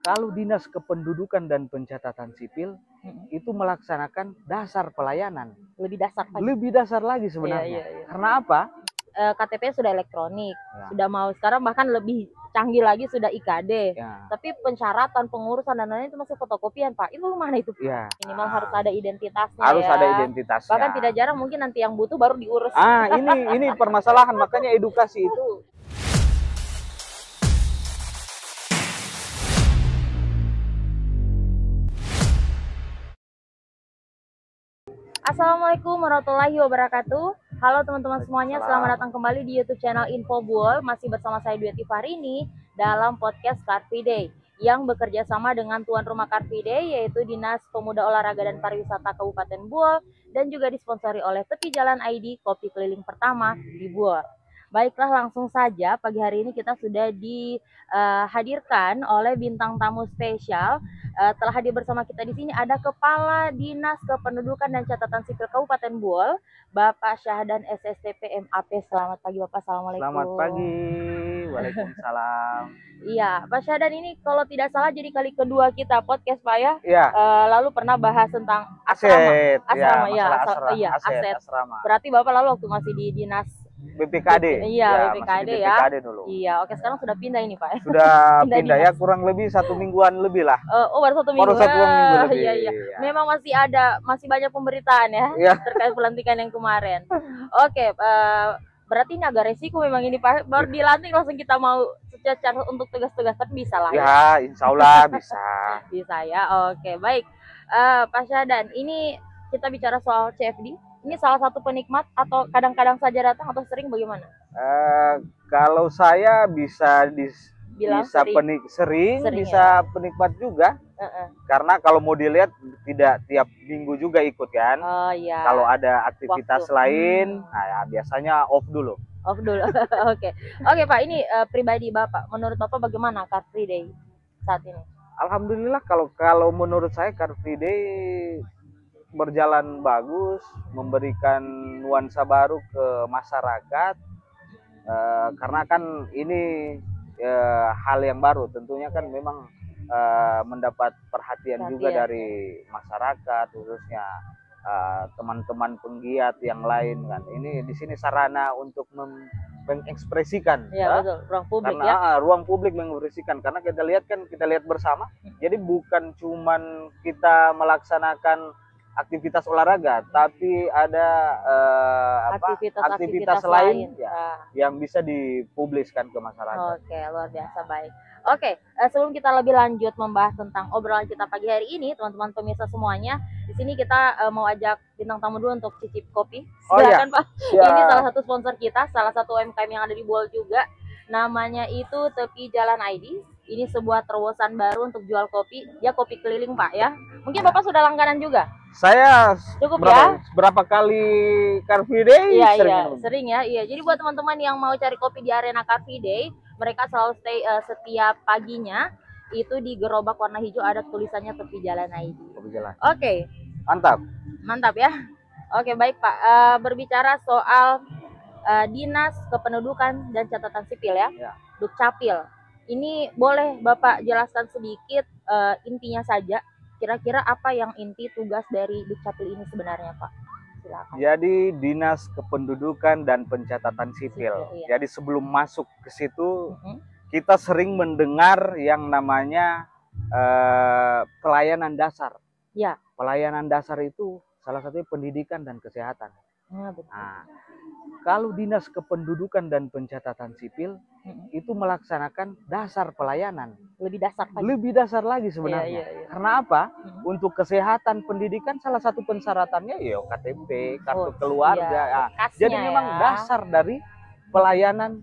Kalau Dinas Kependudukan dan Pencatatan Sipil itu melaksanakan dasar pelayanan. Lebih dasar lagi. Lebih dasar lagi sebenarnya. Iya. Karena apa? KTP sudah elektronik, Ya. sudah mau sekarang bahkan lebih canggih lagi sudah IKD. Ya. Tapi pensyaratan, pengurusan dan lain-lain itu masih fotokopian, Pak. Itu mana itu? Ya. Minimal harus ada identitasnya. Harus ya. ada identitasnya. Bahkan tidak jarang mungkin nanti yang butuh baru diurus. Ini permasalahan, makanya edukasi itu. Assalamualaikum warahmatullahi wabarakatuh. Halo teman-teman semuanya, selamat datang kembali di YouTube channel Info Buol. Masih bersama saya Dwi Tifarini dalam podcast Car Free Day yang bekerja sama dengan tuan rumah Car Free Day, yaitu Dinas Pemuda Olahraga dan Pariwisata Kabupaten Buol, dan juga disponsori oleh Tepi Jalan ID, kopi keliling pertama di Buol. Baiklah, langsung saja pagi hari ini kita sudah dihadirkan oleh bintang tamu spesial. Telah hadir bersama kita di sini ada Kepala Dinas Kependudukan dan Catatan Sipil Kabupaten Buol, Bapak Syahdan SSTP MAP. Selamat pagi Bapak, assalamualaikum. Selamat pagi, waalaikumsalam. Iya, Pak Syahdan, ini kalau tidak salah jadi kali kedua kita podcast Pak ya. Iya. Lalu pernah bahas tentang aset, asrama, aset. Asrama. Berarti Bapak lalu waktu masih di dinas BPKD. Iya, BPKD ya. BPKD dulu. Iya, oke, sekarang sudah pindah ini Pak. Sudah pindah ya, kurang lebih 1 mingguan lebih lah. Baru 1 minggu. Baru 1 minggu lebih. Iya. Memang masih banyak pemberitaan ya, terkait pelantikan yang kemarin. Oke, berarti ini agak resiko memang ini Pak. Baru dilantik langsung kita mau secara untuk tugas-tugas, tapi bisa lah ya. Insya Allah bisa. Bisa ya. Oke, baik. Pak Syahdan, ini kita bicara soal CFD. Ini salah satu penikmat atau kadang-kadang saja datang atau sering bagaimana? Kalau saya bisa sering bisa ya? penikmat juga. Karena kalau mau dilihat tidak tiap minggu juga ikut kan. Oh iya. Kalau ada aktivitas lain, nah, biasanya off dulu. Oke Pak, ini pribadi Bapak, menurut Bapak bagaimana Car Free Day saat ini? Alhamdulillah, kalau menurut saya Car Free Day berjalan bagus, memberikan nuansa baru ke masyarakat, karena kan ini hal yang baru, tentunya kan memang mendapat perhatian juga dari masyarakat, khususnya teman-teman penggiat yang lain kan. Ini di sini sarana untuk mengekspresikan, betul, ruang publik, karena ruang publik mengekspresikan, karena kita lihat bersama. Jadi bukan cuman kita melaksanakan aktivitas olahraga, tapi ada aktivitas lain ya, yang bisa dipubliskan ke masyarakat. Oke, luar biasa, baik. Oke, sebelum kita lebih lanjut membahas tentang obrolan kita pagi hari ini, teman-teman pemirsa semuanya, di sini kita mau ajak bintang tamu dulu untuk cicip kopi. Silakan Pak. Ini salah satu sponsor kita, salah satu UMKM yang ada di Buol juga. Namanya itu Tepi Jalan ID. Ini sebuah terobosan baru untuk jual kopi. Ya, kopi keliling Pak ya. Mungkin Bapak sudah langganan juga? Saya cukup berapa kali Car Free Day? Sering ya. Iya. Jadi buat teman-teman yang mau cari kopi di arena Car Free Day, mereka selalu stay setiap paginya. Itu di gerobak warna hijau ada tulisannya Tepi Jalan ID. Oke. Mantap ya. Oke, baik Pak. Berbicara soal Dinas Kependudukan dan Catatan Sipil ya. Dukcapil. Ini boleh Bapak jelaskan sedikit intinya saja, kira-kira apa yang inti tugas dari Dukcapil ini sebenarnya Pak? Silakan. Jadi Dinas Kependudukan dan Pencatatan Sipil. Jadi sebelum masuk ke situ, kita sering mendengar yang namanya pelayanan dasar. Ya. Pelayanan dasar itu salah satunya pendidikan dan kesehatan. Betul. Nah, kalau Dinas Kependudukan dan Pencatatan Sipil itu melaksanakan dasar pelayanan. Lebih dasar lagi sebenarnya. Karena apa? Untuk kesehatan pendidikan salah satu pensyaratannya ya KTP, kartu keluarga. Jadi memang dasar dari pelayanan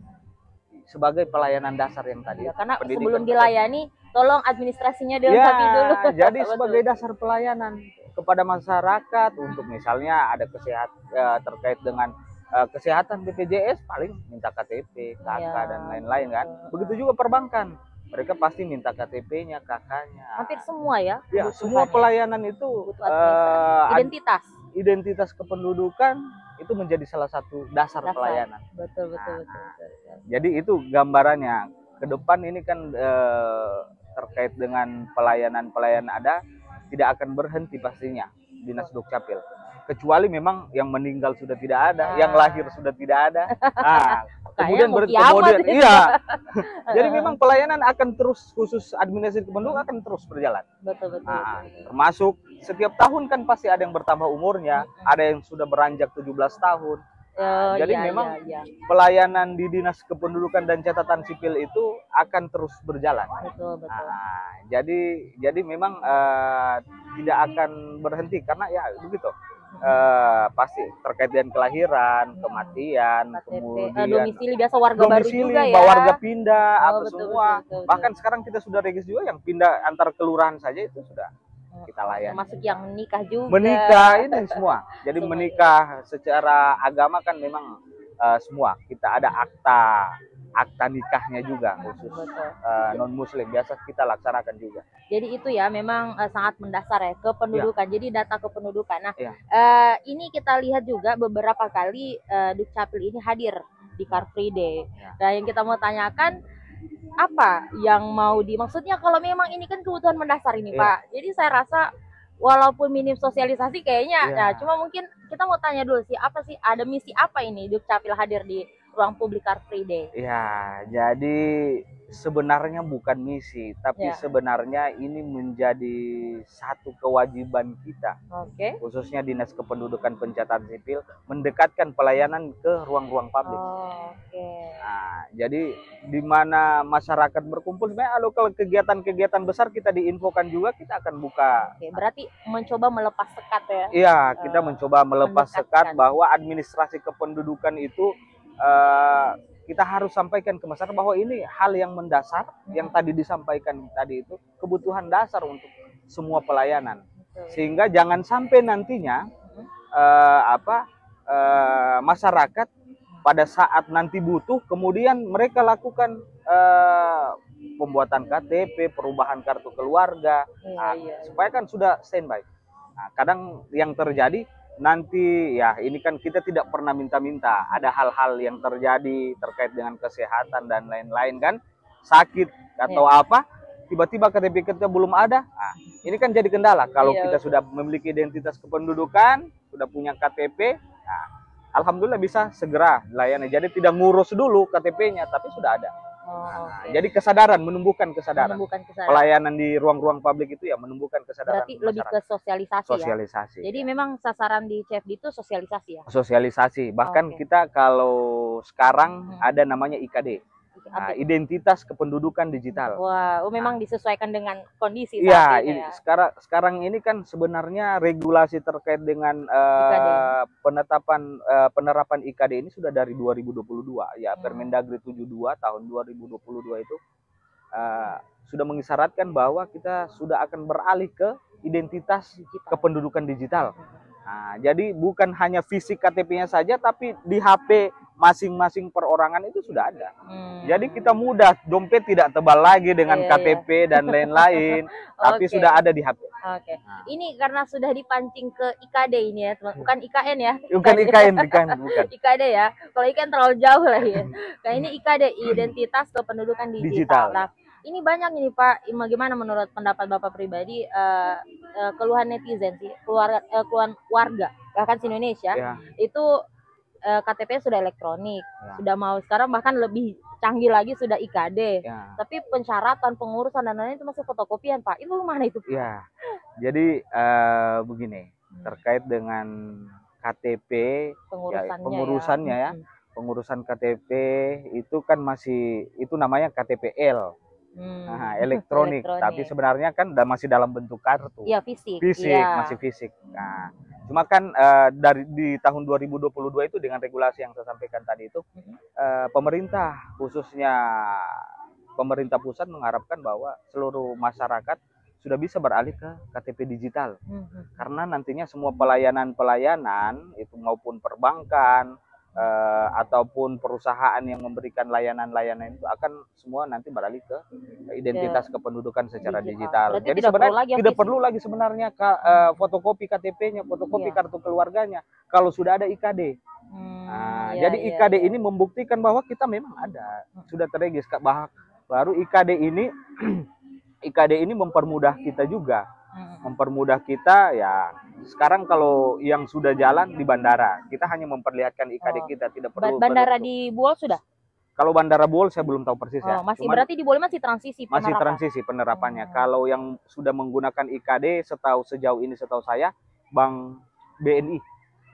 sebagai pelayanan dasar yang tadi. Karena sebelum dilayani, tolong administrasinya dilengkapi dulu. Jadi sebagai dasar pelayanan kepada masyarakat, untuk misalnya ada terkait dengan kesehatan BPJS, paling minta KTP, KK dan lain-lain kan. Begitu juga perbankan, mereka pasti minta KTP-nya, KK-nya. Hampir semua ya. Semua pelayanan itu identitas kependudukan itu menjadi salah satu dasar pelayanan. Betul. Jadi itu gambarannya. Ke depan ini kan terkait dengan pelayanan-pelayanan ada, tidak akan berhenti pastinya Dinas Dukcapil. Kecuali memang yang meninggal sudah tidak ada, yang lahir sudah tidak ada. Nah, kemudian iya. Jadi memang pelayanan akan terus, khusus administrasi kependudukan akan terus berjalan. Betul. Termasuk setiap tahun kan pasti ada yang bertambah umurnya, ada yang sudah beranjak 17 tahun. Jadi memang pelayanan di Dinas Kependudukan dan Catatan Sipil itu akan terus berjalan. Betul. Jadi memang tidak akan berhenti karena ya begitu. Pasti terkait dengan kelahiran, kematian, KTP, kemudian domisili biasa warga baru juga ya. Warga pindah, betul, semua. Betul. Bahkan sekarang kita sudah regis juga yang pindah antar kelurahan saja itu sudah kita layani. Termasuk yang menikah juga. Menikah ini semua. Jadi menikah secara agama kan memang semua. Kita ada akta nikahnya juga khusus non muslim biasa kita laksanakan juga. Jadi itu ya memang sangat mendasar ya kependudukan. Jadi data kependudukan. Nah, ini kita lihat juga beberapa kali Dukcapil ini hadir di Car Free Day. Nah, yang kita mau tanyakan apa yang mau maksudnya kalau memang ini kan kebutuhan mendasar ini Pak. Jadi saya rasa walaupun minim sosialisasi kayaknya nah cuma mungkin kita mau tanya dulu sih apa sih ada misi apa ini Dukcapil hadir di ruang publik Car Free Day? Ya, jadi sebenarnya bukan misi, tapi sebenarnya ini menjadi satu kewajiban kita. Khususnya Dinas Kependudukan Pencatatan Sipil mendekatkan pelayanan ke ruang-ruang publik. Nah, jadi di mana masyarakat berkumpul, sebenarnya kalau kegiatan-kegiatan besar kita diinfokan juga, kita akan buka. Berarti mencoba melepas sekat ya? Iya, kita mencoba melepas sekat bahwa administrasi kependudukan itu kita harus sampaikan ke masyarakat bahwa ini hal yang mendasar yang tadi disampaikan tadi itu kebutuhan dasar untuk semua pelayanan sehingga jangan sampai nantinya masyarakat pada saat nanti butuh kemudian mereka lakukan pembuatan KTP, perubahan kartu keluarga supaya kan sudah standby. Nah, kadang yang terjadi nanti ya ini kan kita tidak pernah minta-minta ada hal-hal yang terjadi terkait dengan kesehatan dan lain-lain kan sakit atau apa tiba-tiba KTP kita belum ada ini kan jadi kendala kalau kita sudah memiliki identitas kependudukan sudah punya KTP alhamdulillah bisa segera layani jadi tidak ngurus dulu KTP-nya tapi sudah ada. Jadi kesadaran, menumbuhkan kesadaran. Pelayanan di ruang-ruang publik itu ya menumbuhkan kesadaran. Berarti lebih ke sosialisasi. Ya? Jadi memang sasaran di CFD itu sosialisasi ya? Sosialisasi. Bahkan kita kalau sekarang ada namanya IKD. Identitas kependudukan digital. Memang disesuaikan dengan kondisi saat ini. Sekarang ini kan sebenarnya regulasi terkait dengan penerapan IKD ini sudah dari 2022 ya Permendagri 72 tahun 2022 itu sudah mengisyaratkan bahwa kita sudah akan beralih ke identitas kependudukan digital. Nah, jadi bukan hanya fisik KTP-nya saja tapi di HP masing-masing perorangan itu sudah ada. Jadi kita mudah, dompet tidak tebal lagi dengan KTP dan lain-lain, tapi sudah ada di HP. Ini karena sudah dipancing ke IKD ini ya, teman. Bukan IKN ya? Bukan IKN, bukan. IKD ya. Kalau IKN terlalu jauh lah ya. Nah ini IKD, Identitas Kependudukan Digital. Nah, ini banyak nih Pak, bagaimana menurut pendapat Bapak pribadi keluhan netizen sih, keluhan warga bahkan di Indonesia itu KTP sudah elektronik, sudah mau sekarang bahkan lebih canggih lagi sudah IKD, tapi pensyaratan, pengurusan dan lain-lain itu masih fotokopian Pak. Itu mana itu? Jadi begini terkait dengan KTP, pengurusannya pengurusan KTP itu kan masih itu namanya KTPL. Elektronik, tapi sebenarnya kan masih dalam bentuk kartu. Fisik. Masih fisik. Nah, cuma kan di tahun 2022 itu dengan regulasi yang saya sampaikan tadi itu, pemerintah khususnya pemerintah pusat mengharapkan bahwa seluruh masyarakat sudah bisa beralih ke KTP digital. Karena nantinya semua pelayanan itu maupun perbankan ataupun perusahaan yang memberikan layanan-layanan itu akan semua nanti beralih ke identitas kependudukan secara digital. Jadi sebenarnya tidak perlu lagi sebenarnya fotokopi KTP-nya, fotokopi kartu keluarganya kalau sudah ada IKD. Jadi IKD ini membuktikan bahwa kita memang ada, sudah terregis. Baru IKD ini IKD ini mempermudah kita juga. Mempermudah kita ya. Sekarang kalau yang sudah jalan di bandara, kita hanya memperlihatkan IKD kita, tidak perlu bandara di Buol sudah. Kalau Bandara Buol saya belum tahu persis ya. Masih berarti di Buol masih transisi penerapan. Masih transisi penerapannya. Kalau yang sudah menggunakan IKD sejauh ini setahu saya Bank BNI.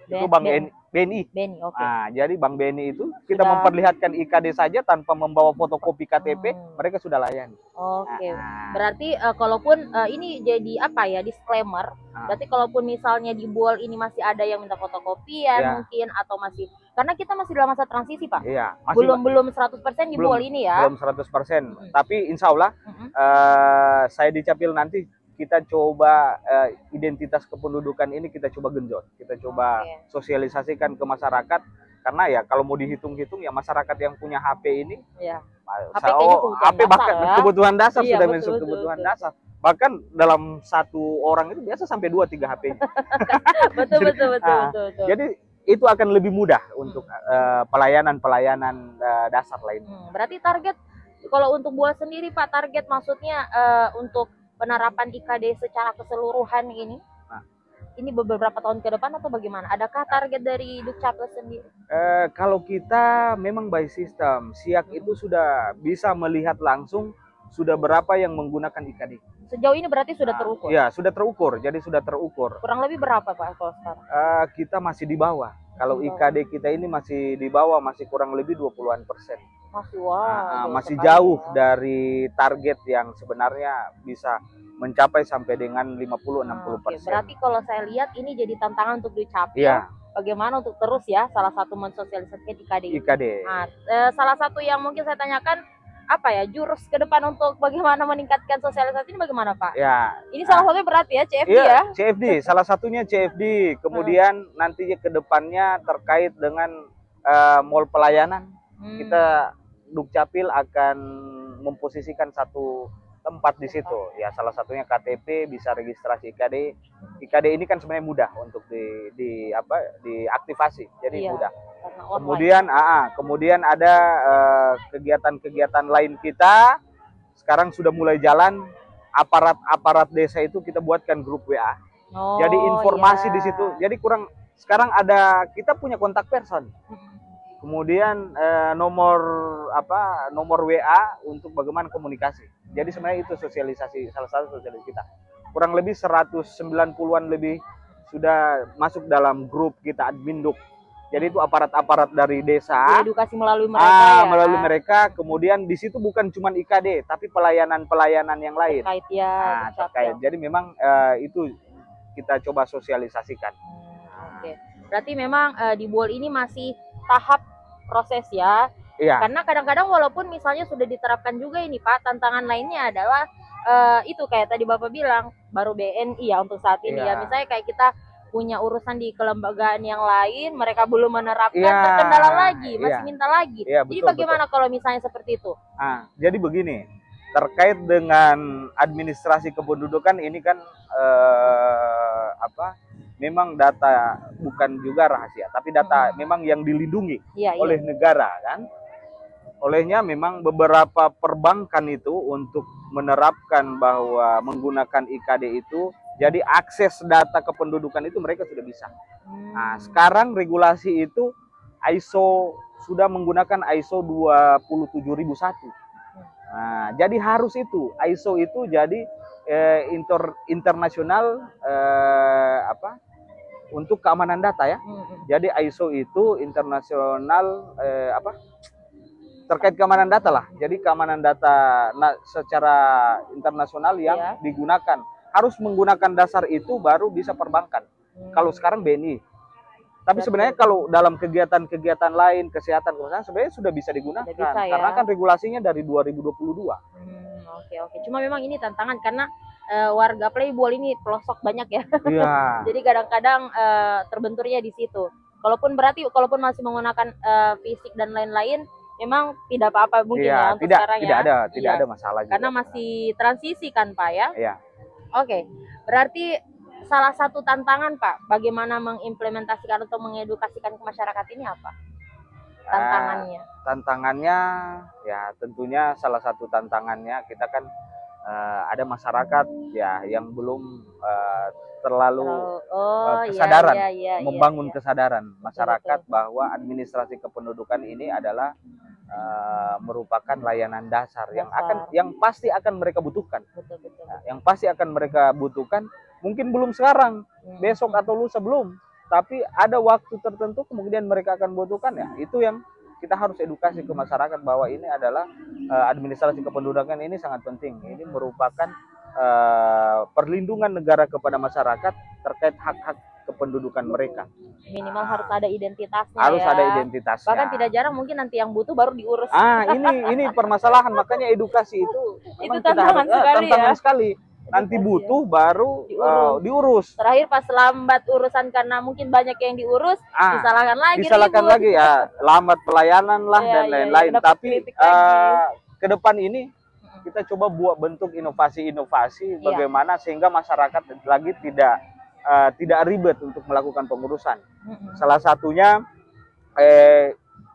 Itu Bank BNI. Oke. Nah, jadi Bank BNI itu kita memperlihatkan IKD saja tanpa membawa fotokopi KTP, mereka sudah layani. Oke. Berarti kalaupun ini jadi apa ya, disclaimer. Berarti kalaupun misalnya di Buol ini masih ada yang minta fotokopian mungkin atau masih, karena kita masih dalam masa transisi, Pak. Iya, masih belum 100% di Buol ini ya. Belum 100%. Tapi insya Allah saya di Capil nanti kita coba identitas kependudukan ini kita coba genjot, kita coba sosialisasikan ke masyarakat, karena ya kalau mau dihitung-hitung ya masyarakat yang punya HP ini HP bahkan kebutuhan dasar sudah masuk kebutuhan dasar. Bahkan dalam satu orang itu biasa sampai 2-3 HP. betul. Jadi itu akan lebih mudah untuk pelayanan dasar lainnya. Berarti target kalau untuk Buol sendiri, Pak, target maksudnya untuk penerapan IKD secara keseluruhan ini beberapa tahun ke depan atau bagaimana? Adakah target dari Dukcapil sendiri? Kalau kita memang by system, SIAK itu sudah bisa melihat langsung sudah berapa yang menggunakan IKD. Sejauh ini berarti sudah terukur? Ya, sudah terukur. Jadi sudah terukur. Kurang lebih berapa, Pak, kalau sekarang? Kita masih di bawah. Kalau IKD kita ini masih di bawah, masih kurang lebih 20-an%. Masih jauh dari target yang sebenarnya bisa mencapai sampai dengan 50-60%. Berarti kalau saya lihat ini jadi tantangan untuk Dukcapil. Bagaimana untuk terus ya salah satu mensosialisasikan IKD. Nah, salah satu yang mungkin saya tanyakan apa ya, jurus ke depan untuk bagaimana meningkatkan sosialisasi ini bagaimana, Pak? Ya. Ini salah satunya berarti ya CFD ya. CFD, salah satunya CFD. Kemudian nantinya ke depannya terkait dengan mall pelayanan. Kita Dukcapil akan memposisikan satu tempat di situ. Ya, salah satunya KTP, bisa registrasi IKD. IKD ini kan sebenarnya mudah untuk diaktifasi. Jadi mudah. Kemudian ada kegiatan-kegiatan lain kita sekarang sudah mulai jalan. Aparat desa itu kita buatkan grup WA. Jadi informasi di situ. Jadi sekarang kita punya kontak person. Kemudian nomor WA untuk bagaimana komunikasi. Jadi sebenarnya itu sosialisasi, salah satu sosialisasi kita. Kurang lebih 190-an lebih sudah masuk dalam grup kita Adminduk. Jadi itu aparat-aparat dari desa. Edukasi melalui mereka melalui mereka. Kemudian di situ bukan cuma IKD, tapi pelayanan-pelayanan yang lain. Terkait. Jadi memang itu kita coba sosialisasikan. Oke. Berarti memang di Buol ini masih tahap proses ya. Karena kadang-kadang walaupun misalnya sudah diterapkan juga ini, Pak, tantangan lainnya adalah itu kayak tadi Bapak bilang baru BNI ya untuk saat ini ya. Misalnya kayak kita punya urusan di kelembagaan yang lain, mereka belum menerapkan, terkendala lagi, masih minta lagi. Jadi bagaimana kalau misalnya seperti itu? Jadi begini, terkait dengan administrasi kependudukan ini kan memang data bukan juga rahasia, tapi data memang yang dilindungi oleh negara kan. Olehnya memang beberapa perbankan itu untuk menerapkan bahwa menggunakan IKD itu, jadi akses data kependudukan itu mereka sudah bisa. Nah, sekarang regulasi itu sudah menggunakan ISO 27001. Nah, jadi harus itu ISO itu jadi internasional untuk keamanan data ya. Jadi ISO itu internasional terkait keamanan data lah. Jadi keamanan data secara internasional yang digunakan harus menggunakan dasar itu baru bisa perbankan. Kalau sekarang BNI. Tapi sebenarnya kalau dalam kegiatan-kegiatan lain, kesehatan sebenarnya sudah bisa digunakan. Karena kan regulasinya dari 2022. Oke. Cuma memang ini tantangan karena warga Playbuol ini pelosok banyak ya. Jadi kadang-kadang terbenturnya di situ. Kalaupun masih menggunakan fisik dan lain-lain, memang tidak apa-apa mungkin untuk sekarang tidak ada masalah juga. Karena masih transisi kan, Pak ya? Iya. Oke. Berarti salah satu tantangan, Pak, bagaimana mengimplementasikan atau mengedukasikan ke masyarakat ini apa? Tantangannya? Tantangannya ya tentunya salah satu tantangannya kita kan ada masyarakat ya yang belum terlalu kesadaran, membangun kesadaran masyarakat bahwa administrasi kependudukan ini adalah merupakan layanan dasar yang pasti akan mereka butuhkan. Yang pasti akan mereka butuhkan, mungkin belum sekarang, besok atau lusa belum, tapi ada waktu tertentu kemudian mereka akan butuhkan, ya itu yang kita harus edukasi ke masyarakat bahwa ini adalah administrasi kependudukan ini sangat penting. Ini merupakan perlindungan negara kepada masyarakat terkait hak-hak kependudukan mereka. Minimal harus ada identitasnya. Harus ada identitasnya. Bahkan tidak jarang mungkin nanti yang butuh baru diurus. Ini permasalahan, makanya edukasi itu itu tantangan sekali. Nanti butuh baru diurus. Terakhir pas lambat urusan karena mungkin banyak yang diurus, disalahkan lagi ya, lambat pelayanan lah dan lain-lain. Tapi ke depan ini kita coba buat bentuk inovasi-inovasi bagaimana sehingga masyarakat lagi tidak ribet untuk melakukan pengurusan. Salah satunya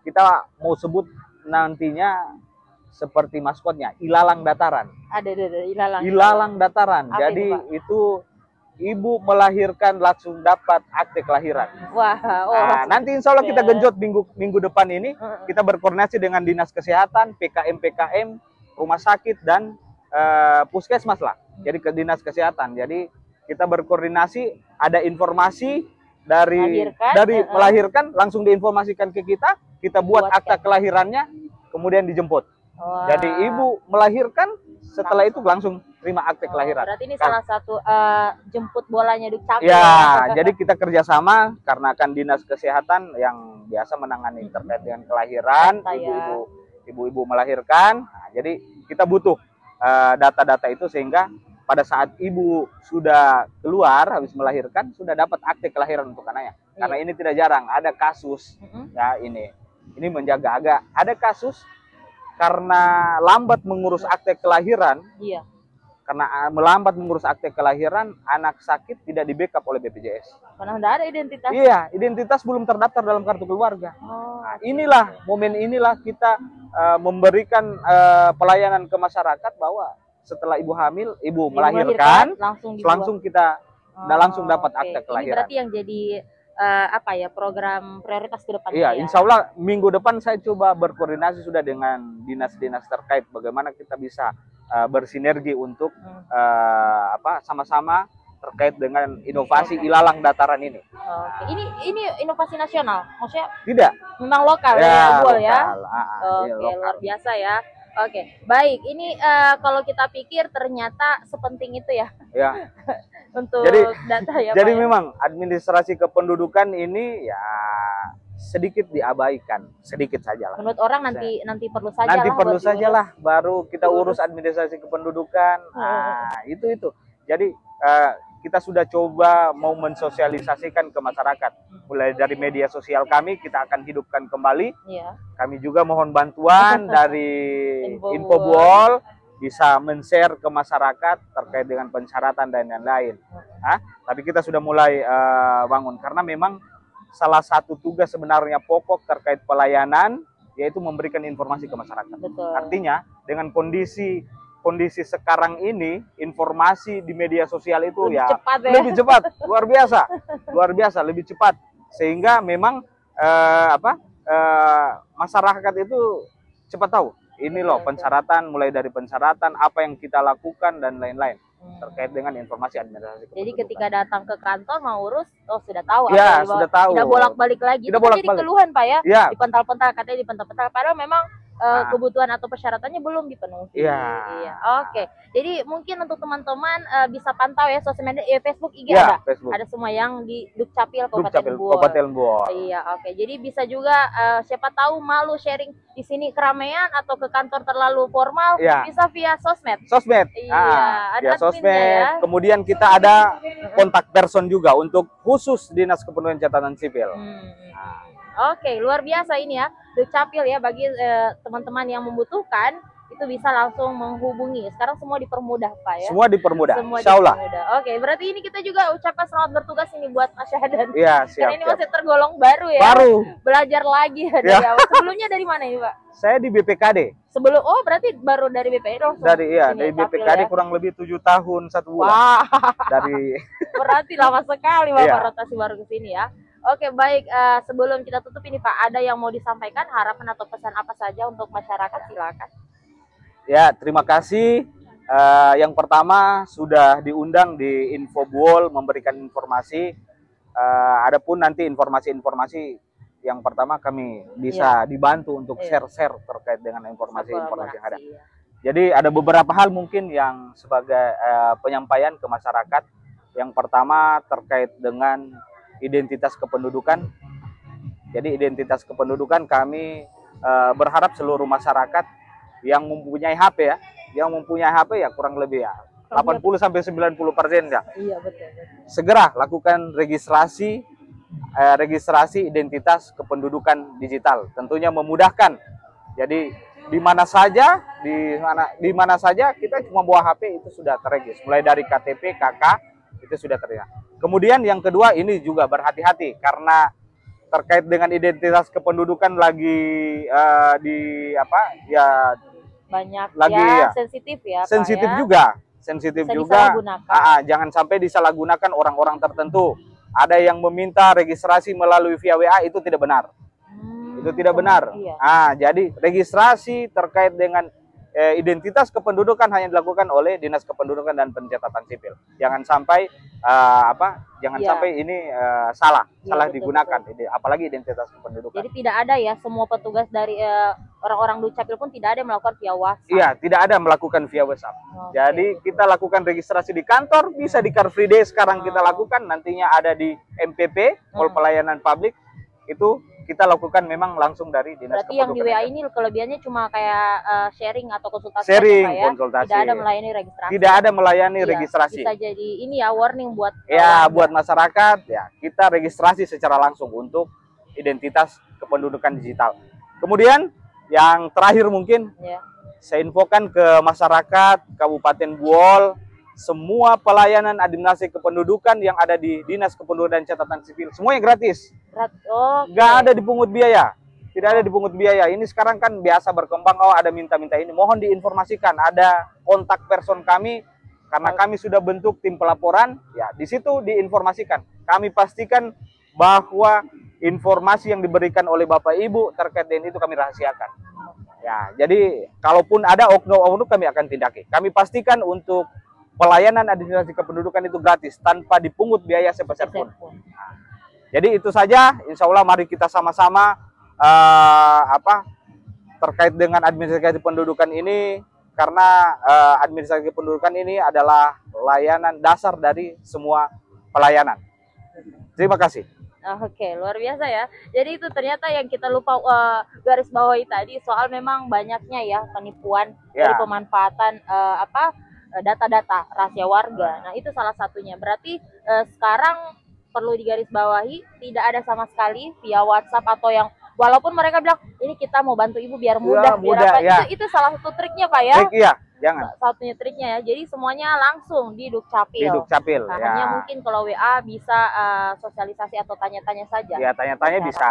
kita mau sebut nantinya seperti maskotnya, ilalang dataran. Ada ilalang dataran. Jadi itu ibu melahirkan langsung dapat akte kelahiran. Wah, nanti insya Allah kita genjot minggu depan ini, kita berkoordinasi dengan dinas kesehatan, PKM, rumah sakit dan puskesmas lah. Jadi ke dinas kesehatan. Jadi kita berkoordinasi, ada informasi dari melahirkan langsung diinformasikan ke kita buat akta kelahirannya, kemudian dijemput. Jadi ibu melahirkan, setelah itu langsung terima akte kelahiran. Berarti ini salah satu jemput bolanya Dukcapil. Ya, jadi kita kerjasama karena kan dinas kesehatan yang biasa menangani terkait dengan kelahiran, ibu-ibu melahirkan. Jadi kita butuh data-data itu sehingga pada saat ibu sudah keluar habis melahirkan sudah dapat akte kelahiran untuk anaknya. Karena ini tidak jarang ada kasus ya ini menjaga ada kasus karena lambat mengurus akte kelahiran. Karena melambat mengurus akte kelahiran, anak sakit tidak di-backup oleh BPJS. Karena tidak ada identitas. Iya, identitas belum terdaftar dalam kartu keluarga. Momen inilah kita memberikan pelayanan ke masyarakat bahwa setelah ibu hamil, ibu melahirkan, langsung kita langsung dapat akte kelahiran. Ini berarti yang jadi program prioritas ke depan. Iya, insya Allah minggu depan saya coba berkoordinasi sudah dengan dinas-dinas terkait bagaimana kita bisa bersinergi untuk sama-sama terkait dengan inovasi ilalang dataran ini. Ini inovasi nasional, maksudnya? Tidak. Memang lokal ya. Luar biasa ya. Baik. Ini kalau kita pikir ternyata sepenting itu ya. Untuk data ya. Jadi memang administrasi kependudukan ini ya sedikit diabaikan, sedikit saja lah. Menurut orang nanti perlu saja. Nanti perlu sajalah baru kita urus administrasi kependudukan. Itu. Jadi kita sudah coba mau mensosialisasikan ke masyarakat. Mulai dari media sosial kami kita akan hidupkan kembali. Kami juga mohon bantuan dari Infobuol bisa men-share ke masyarakat terkait dengan pensyaratan dan lain-lain. Tapi kita sudah mulai bangun karena memang salah satu tugas sebenarnya pokok terkait pelayanan yaitu memberikan informasi ke masyarakat. Artinya dengan kondisi sekarang ini informasi di media sosial itu lebih cepat, luar biasa lebih cepat sehingga memang masyarakat itu cepat tahu. Ini loh pensyaratan, mulai dari pensyaratan, apa yang kita lakukan dan lain-lain terkait dengan informasi administrasi kependudukan. Jadi ketika datang ke kantor mau urus, sudah tahu. Sudah tahu. Tidak bolak-balik lagi. Itu jadi keluhan Pak ya. Dipental-pental, katanya dipental-pental. Padahal memang kebutuhan atau persyaratannya belum dipenuhi. Oke. Jadi mungkin untuk teman-teman bisa pantau ya sosial media, Facebook, IG ada. Facebook. Ada semua yang di Dukcapil Kabupaten Buol. Jadi bisa juga siapa tahu malu sharing di sini keramaian atau ke kantor terlalu formal, bisa via sosmed. Ada sosmed. Kemudian kita ada kontak person juga untuk khusus Dinas Kependudukan Catatan Sipil. Luar biasa ini ya, Dukcapil ya bagi teman-teman yang membutuhkan itu bisa langsung menghubungi. Sekarang semua dipermudah Pak ya. Semua dipermudah, Semua insya Allah. dipermudah. Oke, berarti ini kita juga ucapkan selamat bertugas ini buat Mas Syahadan. Iya, siap. Karena ini masih tergolong baru ya. Baru. Belajar lagi ya. Dari awal. Sebelumnya dari mana ini Pak? Saya di BPKD. Sebelum, oh berarti baru dari BPKD langsung. Dari BPKD ya? Kurang lebih 7 tahun 1 bulan. Wah. Dari berarti lama sekali Bapak iya. rotasi baru ke sini ya. Oke baik, sebelum kita tutup ini Pak, ada yang mau disampaikan, harapan atau pesan apa saja untuk masyarakat, silakan. Ya, terima kasih. Yang pertama sudah diundang di Infobuol memberikan informasi. Adapun nanti informasi-informasi yang pertama kami bisa dibantu untuk share-share terkait dengan informasi-informasi yang ada. Jadi ada beberapa hal mungkin yang sebagai penyampaian ke masyarakat. Yang pertama terkait dengan identitas kependudukan. Jadi identitas kependudukan kami berharap seluruh masyarakat yang mempunyai HP ya, kurang lebih ya 80-90% ya. Iya betul. Segera lakukan registrasi identitas kependudukan digital. Tentunya memudahkan. Jadi di mana saja kita cuma bawa HP itu sudah terregistrasi. Mulai dari KTP, KK itu sudah terregistrasi. Kemudian yang kedua ini juga berhati-hati karena terkait dengan identitas kependudukan lagi banyak lagi sensitif ya Pak, sensitif ya? juga sensitif bisa juga jangan sampai disalahgunakan orang-orang tertentu. Ada yang meminta registrasi melalui via WA, itu tidak benar. Itu tidak benar. Iya. Jadi registrasi terkait dengan identitas kependudukan hanya dilakukan oleh Dinas Kependudukan dan Pencatatan Sipil. Jangan sampai sampai ini salah betul, digunakan, betul. Apalagi identitas kependudukan. Jadi tidak ada ya, semua petugas dari orang-orang Dukcapil pun tidak ada yang melakukan via WhatsApp. Iya, tidak ada melakukan via WhatsApp. Jadi kita lakukan registrasi di kantor, bisa di Car Free Day sekarang kita lakukan, nantinya ada di MPP, Mall Pelayanan Publik, itu kita lakukan memang langsung dari Dinas Berarti yang di WA ini kelebihannya cuma kayak sharing atau konsultasi ya? Konsultasi. Tidak ada melayani registrasi. Tidak ada melayani registrasi. Bisa jadi ini ya warning buat buat masyarakat ya, kita registrasi secara langsung untuk identitas kependudukan digital. Kemudian yang terakhir mungkin saya infokan ke masyarakat Kabupaten Buol, semua pelayanan administrasi kependudukan yang ada di Dinas Kependudukan dan Catatan Sipil semuanya gratis. Nggak ada dipungut biaya. Tidak ada dipungut biaya. Ini sekarang kan biasa berkembang, ada minta-minta ini. Mohon diinformasikan, ada kontak person kami karena kami sudah bentuk tim pelaporan. Ya, di situ diinformasikan. Kami pastikan bahwa informasi yang diberikan oleh Bapak Ibu terkait dengan itu kami rahasiakan. Ya, jadi kalaupun ada oknum-oknum kami akan tindaki. Kami pastikan untuk pelayanan administrasi kependudukan itu gratis tanpa dipungut biaya sepeser pun. Jadi itu saja, insya Allah mari kita sama-sama terkait dengan administrasi kependudukan ini, karena administrasi kependudukan ini adalah layanan dasar dari semua pelayanan. Terima kasih. Oke, luar biasa ya. Jadi itu ternyata yang kita lupa garis bawahi tadi soal memang banyaknya ya penipuan dari pemanfaatan data-data rahasia warga. Nah itu salah satunya. Berarti sekarang perlu digarisbawahi tidak ada sama sekali via WhatsApp atau yang walaupun mereka bilang ini kita mau bantu ibu biar mudah, itu salah satu triknya Pak ya. Iya, jangan. Satunya triknya ya. Jadi semuanya langsung di Dukcapil. Nah, hanya mungkin kalau WA bisa sosialisasi atau tanya-tanya saja. Ya, tanya-tanya bisa.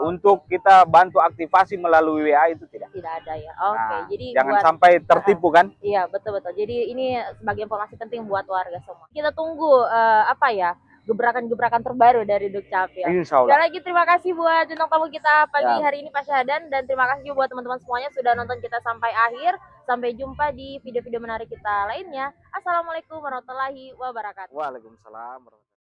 Untuk kita bantu aktivasi melalui WA itu tidak. Tidak ada ya. Oke, jadi jangan sampai tertipu kan? Iya, betul-betul. Jadi ini sebagai informasi penting buat warga semua. Kita tunggu gebrakan-gebrakan terbaru dari Dukcapil. Insya Allah. Sekali lagi terima kasih buat bintang tamu kita pagi hari ini Pak Syahadan, dan terima kasih juga buat teman-teman semuanya sudah nonton kita sampai akhir. Sampai jumpa di video-video menarik kita lainnya. Assalamualaikum warahmatullahi wabarakatuh. Waalaikumsalam.